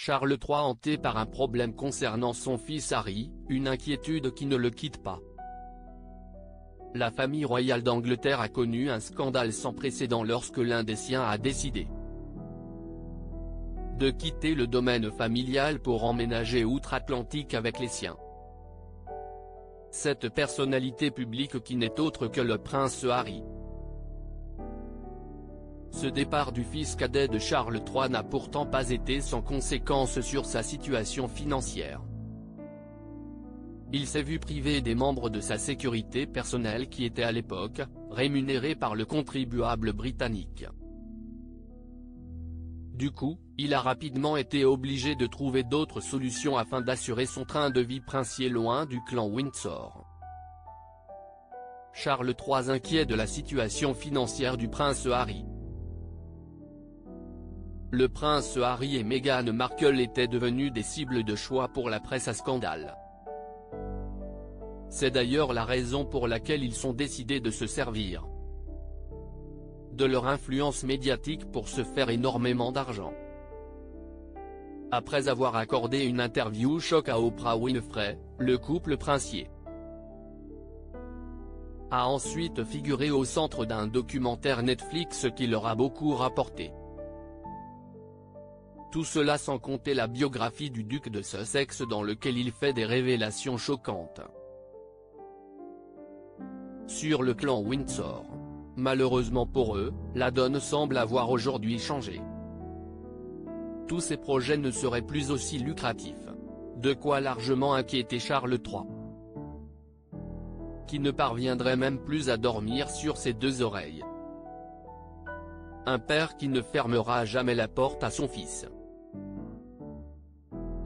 Charles III hanté par un problème concernant son fils Harry, une inquiétude qui ne le quitte pas. La famille royale d'Angleterre a connu un scandale sans précédent lorsque l'un des siens a décidé de quitter le domaine familial pour emménager outre-Atlantique avec les siens. Cette personnalité publique qui n'est autre que le prince Harry. Ce départ du fils cadet de Charles III n'a pourtant pas été sans conséquences sur sa situation financière. Il s'est vu privé des membres de sa sécurité personnelle qui étaient à l'époque, rémunérés par le contribuable britannique. Du coup, il a rapidement été obligé de trouver d'autres solutions afin d'assurer son train de vie princier loin du clan Windsor. Charles III inquiet de la situation financière du prince Harry. Le prince Harry et Meghan Markle étaient devenus des cibles de choix pour la presse à scandale. C'est d'ailleurs la raison pour laquelle ils sont décidés de se servir de leur influence médiatique pour se faire énormément d'argent. Après avoir accordé une interview choc à Oprah Winfrey, le couple princier a ensuite figuré au centre d'un documentaire Netflix qui leur a beaucoup rapporté. Tout cela sans compter la biographie du duc de Sussex dans lequel il fait des révélations choquantes sur le clan Windsor. Malheureusement pour eux, la donne semble avoir aujourd'hui changé. Tous ces projets ne seraient plus aussi lucratifs. De quoi largement inquiéter Charles III, qui ne parviendrait même plus à dormir sur ses deux oreilles. Un père qui ne fermera jamais la porte à son fils.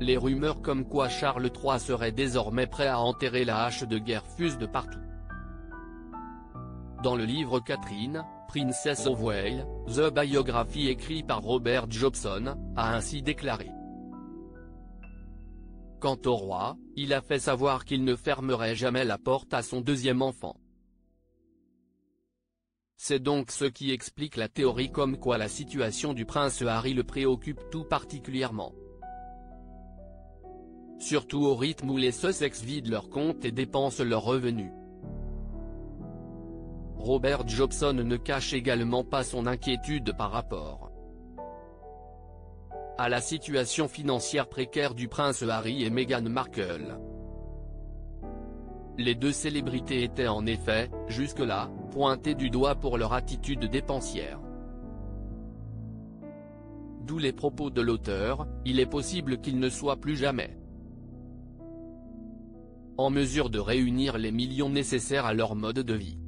Les rumeurs comme quoi Charles III serait désormais prêt à enterrer la hache de guerre fusent de partout. Dans le livre Catherine, Princess of Wales, The Biography écrit par Robert Jobson, a ainsi déclaré. Quant au roi, il a fait savoir qu'il ne fermerait jamais la porte à son deuxième enfant. C'est donc ce qui explique la théorie comme quoi la situation du prince Harry le préoccupe tout particulièrement. Surtout au rythme où les Sussex vident leurs comptes et dépensent leurs revenus. Robert Jobson ne cache également pas son inquiétude par rapport à la situation financière précaire du prince Harry et Meghan Markle. Les deux célébrités étaient en effet, jusque-là, pointées du doigt pour leur attitude dépensière. D'où les propos de l'auteur, il est possible qu'ils ne soient plus jamais en mesure de réunir les millions nécessaires à leur mode de vie.